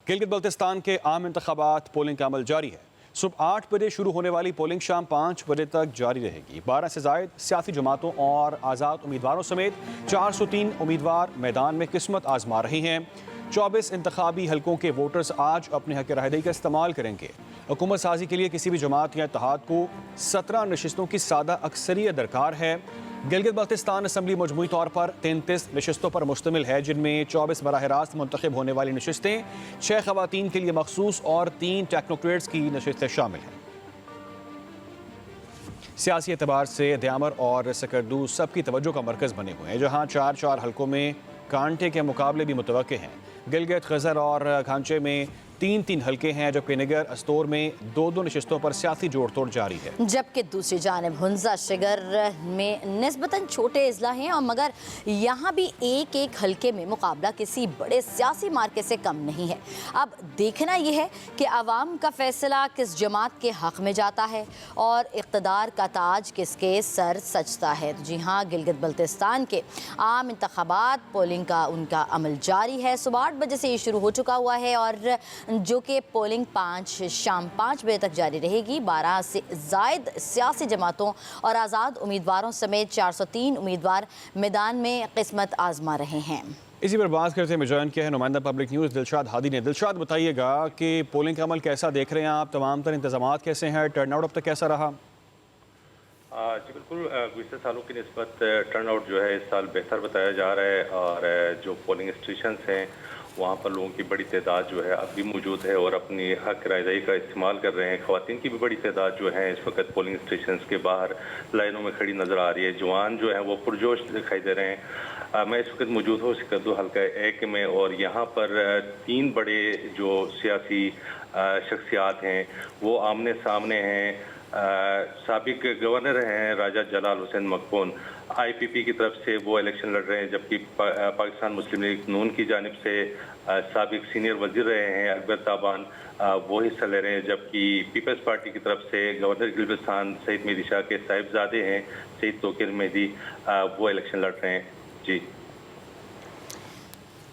गिलगित बल्तिस्तान के आम इंतखाबात पोलिंग का अमल जारी है। सुबह 8 बजे शुरू होने वाली पोलिंग शाम 5 बजे तक जारी रहेगी। 12 से ज़ायद सियासी जमातों और आज़ाद उम्मीदवारों समेत 403 उम्मीदवार मैदान में किस्मत आजमा रहे हैं। 24 इंतखाबी हलकों के वोटर्स आज अपने हक राहदही का इस्तेमाल करेंगे। हुकूमत साजी के लिए किसी भी जमात या इत्तेहाद को 17 नशिस्तों की सादा अक्सरियत दरकार है। गिलगित बल्तिस्तान असम्बली मजमूई तौर पर 33 नशिस्तों पर मुश्तमिल है, जिनमें 24 बराह रास्त मुंतखब होने वाली नशिस्तें, 6 खवातीन के लिए मखसूस और 3 टेक्नोक्रेट्स की नशिस्तें शामिल हैं। सियासी एतबार से दयामर और सकरदू सबकी तवज्जो का मरकज़ बने हुए हैं, जहाँ 4-4 हलकों में कांटे के मुकाबले भी मुतवक्के हैं। गिलगित, खज़र और खांचे में 3-3 हलके हैं, जबकि निगर अस्तोर में 2-2 नशिस्तों पर सियासी जोड़ तोड़ जारी है। जबकि दूसरी जानिब हुंजा शिगर में निस्बतन छोटे अजला हैं, और मगर यहाँ भी एक एक हलके में मुकाबला किसी बड़े सियासी मार्के से कम नहीं है। अब देखना यह है कि आवाम का फैसला किस जमात के हक़ में जाता है और इक़्तिदार का ताज किसके सर सजता है। जी हाँ, गिलगित बल्तिस्तान के आम इंतखाबात पोलिंग का उनका अमल जारी है। सुबह 8 बजे से ये शुरू हो चुका हुआ है, और जो कि पोलिंग शाम 5 बजे तक जारी रहेगी। 12 से ज़ायद सियासी जमातों और आज़ाद उम्मीदवारों समेत 403 उम्मीदवार मैदान में किस्मत आजमा रहे हैं। इसी पर बात करते हैं ज्वाइन किया है नुमाइंदा पब्लिक न्यूज़ दिलशाद हादी ने। दिलशाद, बताइएगा कि पोलिंग का अमल कैसा देख रहे हैं आप, तमाम तर इंतजामात कैसे हैं, टर्नआउट अब तक कैसा रहा? जी बिल्कुल, गुज़श्ता सालों की निस्बत टर्नआउट जो है इस साल बेहतर बताया जा रहा है, और जो पोलिंग स्टेशंस हैं वहाँ पर लोगों की बड़ी तादाद जो है अब भी मौजूद है और अपनी हक रायदही का इस्तेमाल कर रहे हैं। ख़वातीन की भी बड़ी तादाद जो है इस वक्त पोलिंग स्टेशंस के बाहर लाइनों में खड़ी नज़र आ रही है। जवान जो है वो पुरजोश दिखाई दे रहे हैं। मैं इस वक्त मौजूद हूँ सिकंदू हल्का 1 में, और यहाँ पर 3 बड़े जो सियासी शख्सियात हैं वो आमने सामने हैं। साबिक गवर्नर हैं राजा जलाल हुसैन मकबून, IPP की तरफ से वो इलेक्शन लड़ रहे हैं, जबकि पाकिस्तान मुस्लिम लीग नून की जानिब से साबिक सीनियर वजीर रहे हैं अकबर ताबान, वो हिस्सा ले रहे हैं। जबकि पीपल्स पार्टी की तरफ से गवर्नर गिलगिस्तान सईद मेहदी शाह के साहिबजादे हैं सईद तोकीर मेहदी, वो इलेक्शन लड़ रहे हैं। जी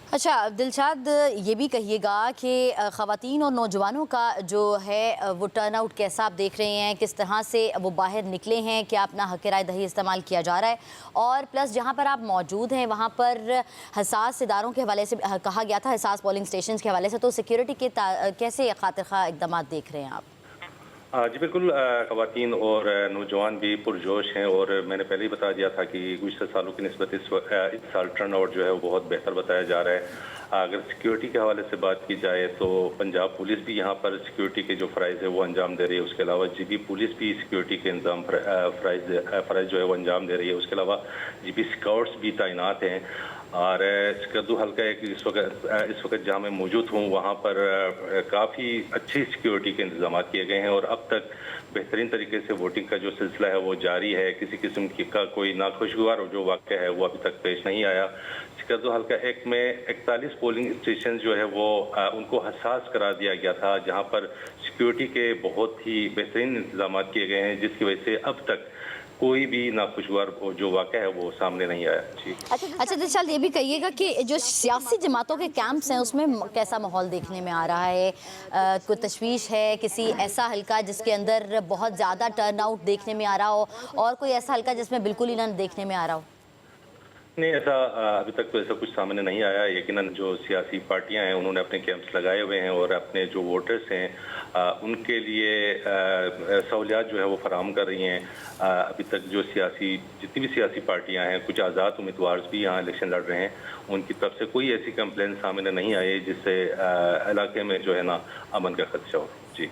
अच्छा दिलशाद, ये भी कहिएगा कि ख़वातीन और नौजवानों का जो है वो टर्नआउट कैसा आप देख रहे हैं, किस तरह से वो बाहर निकले हैं, क्या अपना हक़ राय दही इस्तेमाल किया जा रहा है, और प्लस जहाँ पर आप मौजूद हैं वहाँ पर हसास इदारों के हवाले से कहा गया था, हसास पोलिंग स्टेशन के हवाले से, तो सिक्योरिटी के कैसे खातिर ख़्वाह इक़दाम देख रहे हैं आप? जी बिल्कुल, ख़वातीन और नौजवान भी पुरजोश हैं, और मैंने पहले ही बता दिया था कि गुज़श्ता सालों की निस्बत इस साल टर्नआउट जो है वो बहुत बेहतर बताया जा रहा है। अगर सिक्योरिटी के हवाले से बात की जाए तो पंजाब पुलिस भी यहाँ पर सिक्योरिटी के जो फ़राइज़ है वो अंजाम दे रही है। उसके अलावा GB पुलिस भी सिक्योरिटी के इंतजाम फ़राइज़ जो है वो अंजाम दे रही है। उसके अलावा GB स्काउट्स भी तैनात हैं। और सिकंदू हल्का एक इस वक्त जहाँ मैं मौजूद हूँ वहाँ पर काफ़ी अच्छी सिक्योरिटी के इंतजाम किए गए हैं, और अब तक बेहतरीन तरीके से वोटिंग का जो सिलसिला है वो जारी है। किसी किस्म का कोई नाखुशगवार जो वाक़या है वो अभी तक पेश नहीं आया। सिकंदू हल्का 1 में 41 पोलिंग स्टेशन जो है वो उनको हसास करार दिया गया था, जहाँ पर सिक्योरिटी के बहुत ही बेहतरीन इंतजाम किए गए हैं, जिसकी वजह से अब तक कोई भी नाखुशगवार जो वाक़या है वो सामने नहीं आया। जी अच्छा दिलशाद, ये भी कहिएगा कि जो सियासी जमातों के कैंप्स हैं उसमें कैसा माहौल देखने में आ रहा है? कोई तशवीश है, किसी ऐसा हल्का जिसके अंदर बहुत ज़्यादा टर्नआउट देखने में आ रहा हो, और कोई ऐसा हल्का जिसमें बिल्कुल ही ना देखने में आ रहा हो? नहीं, ऐसा अभी तक तो ऐसा कुछ सामने नहीं आया। यकीनन जो सियासी पार्टियां हैं उन्होंने अपने कैंप्स लगाए हुए हैं, और अपने जो वोटर्स हैं उनके लिए सहूलियात जो है वो फराहम कर रही हैं। अभी तक जो जितनी भी सियासी पार्टियां हैं, कुछ आज़ाद उम्मीदवार भी यहाँ इलेक्शन लड़ रहे हैं, उनकी तरफ से कोई ऐसी कंप्लेंट सामने नहीं आई जिससे इलाके में जो है ना अमन का खदशा हो। जी।